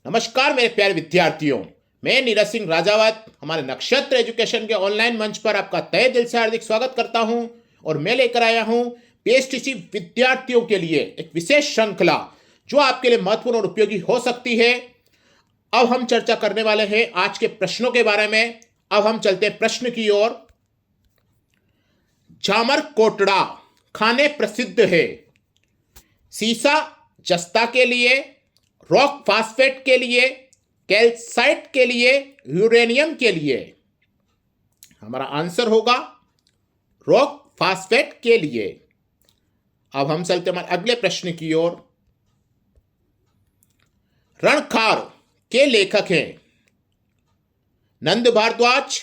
नमस्कार मेरे प्यारे विद्यार्थियों, मैं नीरज सिंह राजावत हमारे नक्षत्र एजुकेशन के ऑनलाइन मंच पर आपका तहे दिल से हार्दिक स्वागत करता हूं। और मैं लेकर आया हूं पीएचटीसी विद्यार्थियों के लिए एक विशेष श्रृंखला जो आपके लिए महत्वपूर्ण और उपयोगी हो सकती है। अब हम चर्चा करने वाले हैं आज के प्रश्नों के बारे में। अब हम चलते हैं प्रश्न की ओर। झामर कोटड़ा खाने प्रसिद्ध है। सीसा जस्ता के लिए, रॉक फास्फेट के लिए, कैल्साइट के लिए, यूरेनियम के लिए। हमारा आंसर होगा रॉक फास्फेट के लिए। अब हम चलते हमारे अगले प्रश्न की ओर। रणखार के लेखक हैं नंद भारद्वाज,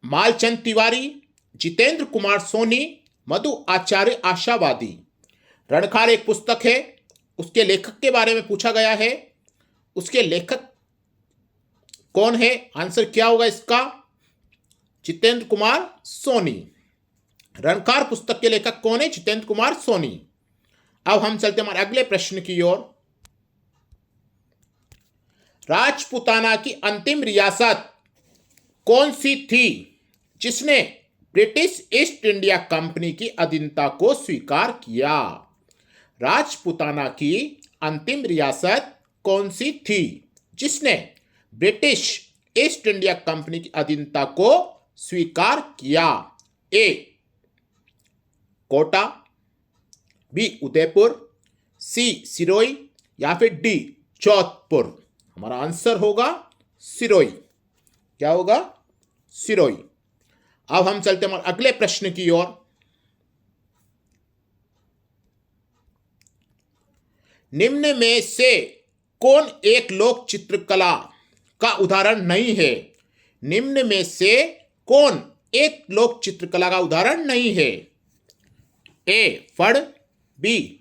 मालचंद तिवारी, जितेंद्र कुमार सोनी, मधु आचार्य आशावादी। रणखार एक पुस्तक है, उसके लेखक के बारे में पूछा गया है। उसके लेखक कौन है? आंसर क्या होगा इसका? जितेंद्र कुमार सोनी। रणखार पुस्तक के लेखक कौन है? जितेंद्र कुमार सोनी। अब हम चलते हमारे अगले प्रश्न की ओर। राजपूताना की अंतिम रियासत कौन सी थी जिसने ब्रिटिश ईस्ट इंडिया कंपनी की अधीनता को स्वीकार किया? राजपूताना की अंतिम रियासत कौन सी थी जिसने ब्रिटिश ईस्ट इंडिया कंपनी की अधीनता को स्वीकार किया? ए कोटा, बी उदयपुर, सी सिरोही या फिर डी जोधपुर। हमारा आंसर होगा सिरोही। क्या होगा? सिरोही। अब हम चलते हैं अगले प्रश्न की ओर। निम्न में से कौन एक लोक चित्रकला का उदाहरण नहीं है? निम्न में से कौन एक लोक चित्रकला का उदाहरण नहीं है? ए फड़, बी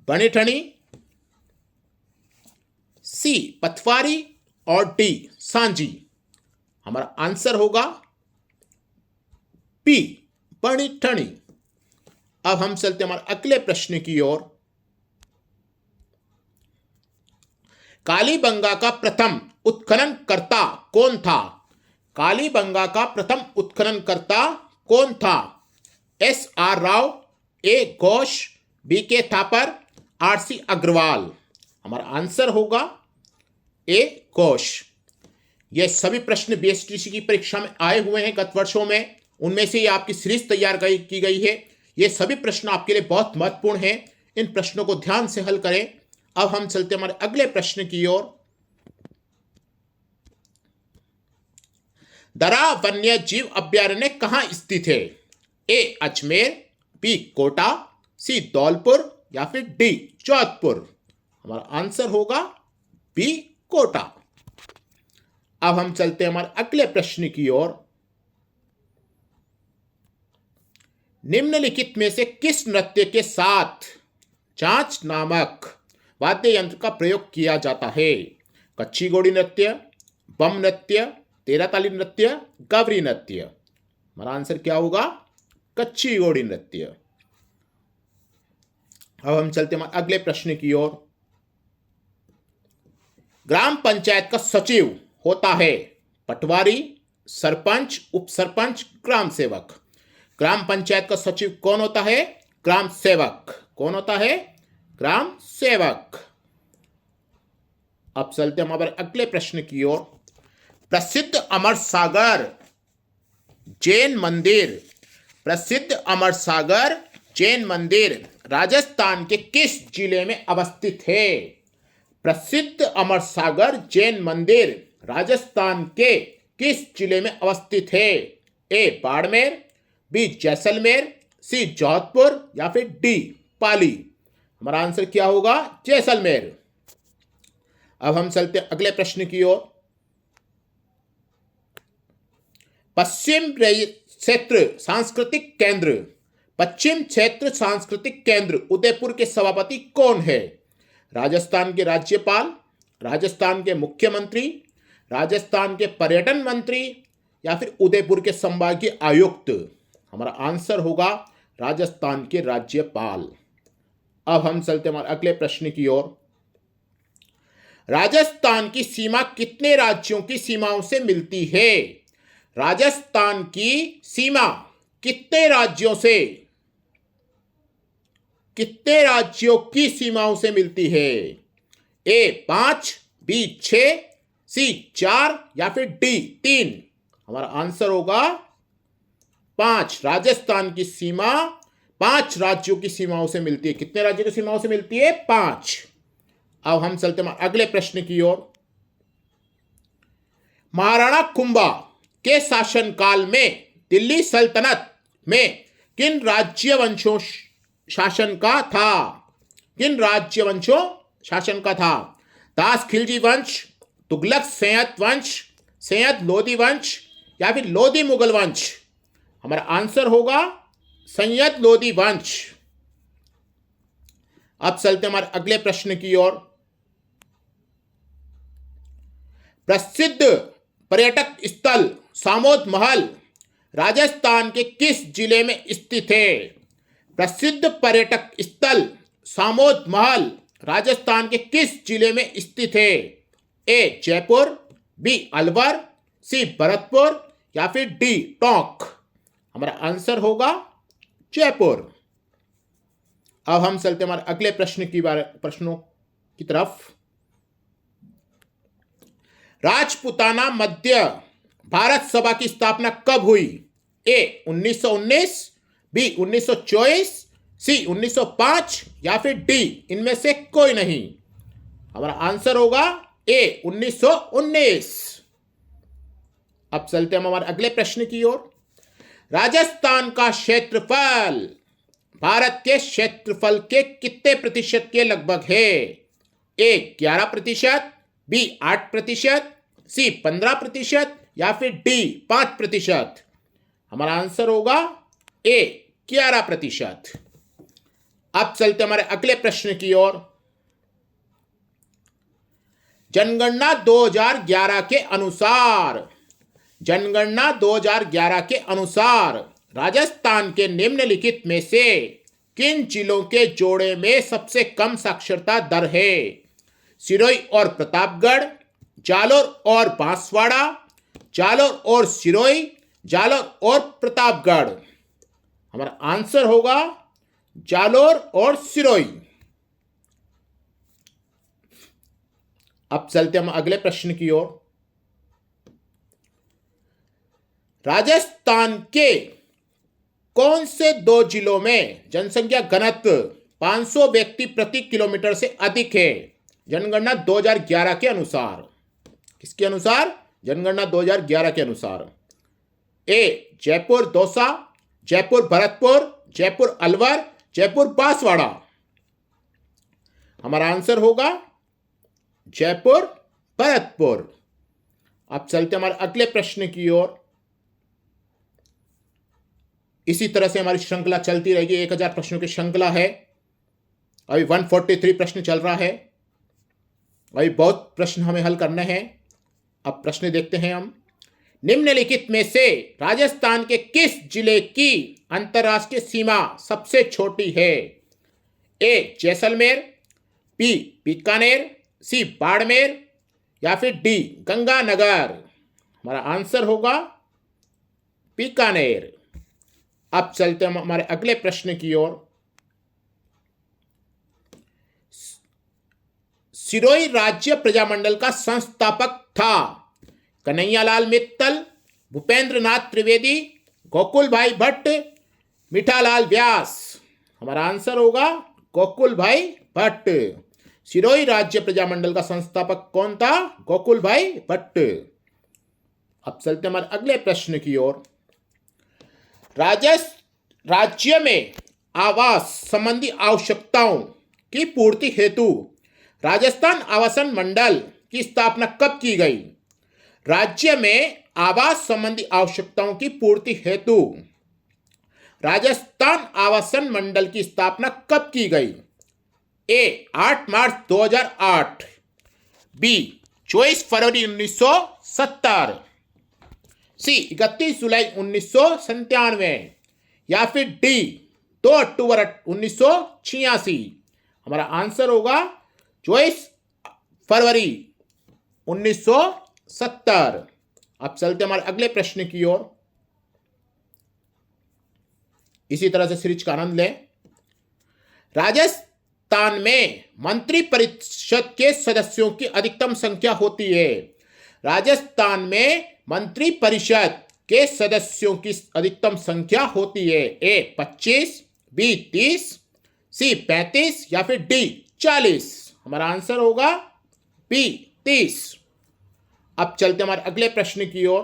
बनेठनी, सी पथवारी और डी सांझी। हमारा आंसर होगा बी बनेठनी। अब हम चलते हमारे अगले प्रश्न की ओर। कालीबंगा का प्रथम उत्खननकर्ता कौन था? कालीबंगा का प्रथम उत्खननकर्ता कौन था? एस आर राव, ए घोष, बी के थापर, आर सी अग्रवाल। हमारा आंसर होगा ए घोष। ये सभी प्रश्न बीएसटीसी की परीक्षा में आए हुए हैं गत वर्षों में। उनमें से आपकी सीरीज तैयार की गई है। ये सभी प्रश्न आपके लिए बहुत महत्वपूर्ण हैं। इन प्रश्नों को ध्यान से हल करें। अब हम चलते हमारे अगले प्रश्न की ओर। दरा वन्य जीव अभ्यारण्य कहां स्थित है? ए अजमेर, बी कोटा, सी धौलपुर या फिर डी जोधपुर। हमारा आंसर होगा बी कोटा। अब हम चलते हैं हमारे अगले प्रश्न की ओर। निम्नलिखित में से किस नृत्य के साथ चांच नामक वाद्य यंत्र का प्रयोग किया जाता है? कच्ची घोड़ी नृत्य, बम नृत्य, तेरा ताली नृत्य, गवरी नृत्य। हमारा आंसर क्या होगा? कच्ची घोड़ी नृत्य। अब हम चलते हैं अगले प्रश्न की ओर। ग्राम पंचायत का सचिव होता है पटवारी, सरपंच, उप सरपंच, ग्राम सेवक। ग्राम पंचायत का सचिव कौन होता है? ग्राम सेवक। कौन होता है? ग्राम सेवक। अब चलते हम हमारे अगले प्रश्न की ओर। प्रसिद्ध अमर सागर जैन मंदिर, प्रसिद्ध अमर सागर जैन मंदिर राजस्थान के किस जिले में अवस्थित है? प्रसिद्ध अमर सागर जैन मंदिर राजस्थान के किस जिले में अवस्थित है? ए बाड़मेर, बी जैसलमेर, सी जोधपुर या फिर डी पाली। हमारा आंसर क्या होगा? जैसलमेर। अब हम चलते अगले प्रश्न की ओर। पश्चिम क्षेत्र सांस्कृतिक केंद्र, पश्चिम क्षेत्र सांस्कृतिक केंद्र उदयपुर के सभापति कौन है? राजस्थान के राज्यपाल, राजस्थान के मुख्यमंत्री, राजस्थान के पर्यटन मंत्री या फिर उदयपुर के संभागीय आयुक्त। हमारा आंसर होगा राजस्थान के राज्यपाल। अब हम चलते हमारे अगले प्रश्न की ओर। राजस्थान की सीमा कितने राज्यों की सीमाओं से मिलती है? राजस्थान की सीमा कितने राज्यों की सीमाओं से मिलती है? ए 5, बी 6, सी 4 या फिर डी 3? हमारा आंसर होगा 5। राजस्थान की सीमा 5 राज्यों की सीमाओं से मिलती है। कितने राज्यों की सीमाओं से मिलती है? 5। अब हम चलते हैं अगले प्रश्न की ओर। महाराणा कुंभा के शासनकाल में दिल्ली सल्तनत में किन राज्यवंशों शासन का था? किन राज्यवंशों शासन का था? दास खिलजी वंश, तुगलक सैयद वंश, सैयद लोदी वंश या फिर लोदी मुगल वंश? हमारा आंसर होगा सैयद लोदी वंश। अब चलते हमारे अगले प्रश्न की ओर। प्रसिद्ध पर्यटक स्थल सामोद महल राजस्थान के किस जिले में स्थित है? प्रसिद्ध पर्यटक स्थल सामोद महल राजस्थान के किस जिले में स्थित है? ए जयपुर, बी अलवर, सी भरतपुर या फिर डी टोंक? हमारा आंसर होगा जयपुर। अब हम चलते हमारे अगले प्रश्नों की तरफ। राजपूताना मध्य भारत सभा की स्थापना कब हुई? ए 1919, बी 1924, सी 1905 या फिर डी इनमें से कोई नहीं? हमारा आंसर होगा ए 1919। अब चलते हम हमारे अगले प्रश्न की ओर। राजस्थान का क्षेत्रफल भारत के क्षेत्रफल के कितने प्रतिशत के लगभग है? ए 11%, बी 8%, सी 15% या फिर डी 5%? हमारा आंसर होगा ए 11%। अब चलते हमारे अगले प्रश्न की ओर। जनगणना 2011 के अनुसार राजस्थान के निम्नलिखित में से किन जिलों के जोड़े में सबसे कम साक्षरता दर है? सिरोही और प्रतापगढ़, जालोर और बांसवाड़ा, जालोर और सिरोही, जालोर और प्रतापगढ़? हमारा आंसर होगा जालोर और सिरोही। अब चलते हम अगले प्रश्न की ओर। राजस्थान के कौन से 2 जिलों में जनसंख्या घनत्व 500 व्यक्ति प्रति किलोमीटर से अधिक है? जनगणना 2011 के अनुसार। किसके अनुसार? जनगणना 2011 के अनुसार। ए जयपुर दौसा, जयपुर भरतपुर, जयपुर अलवर, जयपुर बांसवाड़ा? हमारा आंसर होगा जयपुर भरतपुर। अब चलते हमारे अगले प्रश्न की ओर। इसी तरह से हमारी श्रृंखला चलती रहेगी। 1000 प्रश्नों की श्रृंखला है। अभी 143 प्रश्न चल रहा है। अभी बहुत प्रश्न हमें हल करने हैं। अब प्रश्न देखते हैं हम। निम्नलिखित में से राजस्थान के किस जिले की अंतर्राष्ट्रीय सीमा सबसे छोटी है? ए जैसलमेर, बी बीकानेर, सी बाड़मेर या फिर डी गंगानगर? हमारा आंसर होगा बीकानेर। अब चलते हम हमारे अगले प्रश्न की ओर। सिरोही राज्य प्रजामंडल का संस्थापक था? कन्हैयालाल मित्तल, भूपेंद्र नाथ त्रिवेदी, गोकुल भाई भट्ट, मीठालाल व्यास? हमारा आंसर होगा गोकुल भाई भट्ट। सिरोही राज्य प्रजामंडल का संस्थापक कौन था? गोकुल भाई भट्ट। अब चलते हमारे अगले प्रश्न की ओर। राज्य में आवास संबंधी आवश्यकताओं की पूर्ति हेतु राजस्थान आवासन मंडल की स्थापना कब की गई? राज्य में आवास संबंधी आवश्यकताओं की पूर्ति हेतु राजस्थान आवासन मंडल की स्थापना कब की गई? ए 8 मार्च 2008, बी 24 फरवरी 1970, सी 31 जुलाई 1997 या फिर डी 2 अक्टूबर 1986? हमारा आंसर होगा 24 फरवरी 1970। अब चलते हमारे अगले प्रश्न की ओर। इसी तरह से सीरीज का आनंद लें। राजस्थान में मंत्री परिषद के सदस्यों की अधिकतम संख्या होती है। राजस्थान में मंत्री परिषद के सदस्यों की अधिकतम संख्या होती है। ए 25, बी 30, सी 35 या फिर डी 40। हमारा आंसर होगा बी 30। अब चलते हमारे अगले प्रश्न की ओर।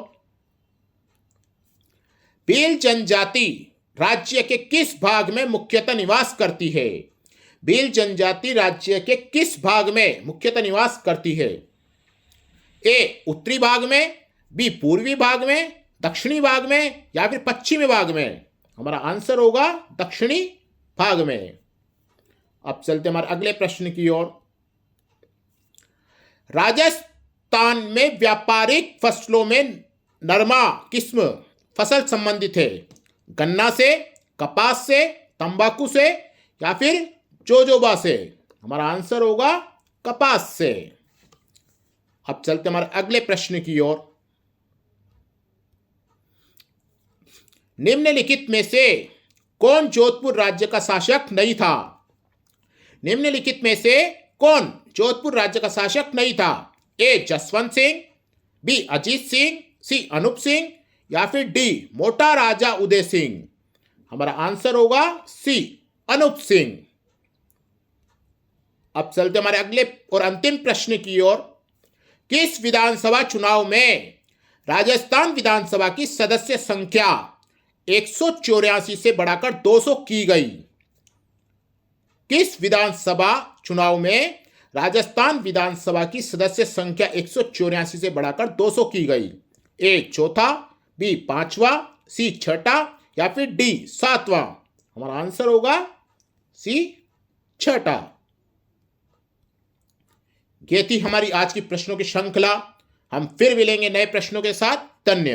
भील जनजाति राज्य के किस भाग में मुख्यतः निवास करती है? भील जनजाति राज्य के किस भाग में मुख्यतः निवास करती है? ए उत्तरी भाग में, बी पूर्वी भाग में, दक्षिणी भाग में या फिर पश्चिमी भाग में? हमारा आंसर होगा दक्षिणी भाग में। अब चलते हमारे अगले प्रश्न की ओर। राजस्थान में व्यापारिक फसलों में नरमा किस्म फसल संबंधित है? गन्ना से, कपास से, तंबाकू से या फिर जोजोबा से? हमारा आंसर होगा कपास से। अब चलते हमारे अगले प्रश्न की ओर। निम्नलिखित में से कौन जोधपुर राज्य का शासक नहीं था? निम्नलिखित में से कौन जोधपुर राज्य का शासक नहीं था? ए जसवंत सिंह, बी अजीत सिंह, सी अनूप सिंह या फिर डी मोटा राजा उदय सिंह? हमारा आंसर होगा सी अनूप सिंह। अब चलते हमारे अगले और अंतिम प्रश्न की ओर। किस विधानसभा चुनाव में राजस्थान विधानसभा की सदस्य संख्या 184 से बढ़ाकर 200 की गई? किस विधानसभा चुनाव में राजस्थान विधानसभा की सदस्य संख्या 184 से बढ़ाकर 200 की गई? ए चौथा, बी पांचवा, सी छठा या फिर डी सातवां? हमारा आंसर होगा सी छठा। ये थी हमारी आज की प्रश्नों की श्रृंखला। हम फिर मिलेंगे नए प्रश्नों के साथ। धन्यवाद।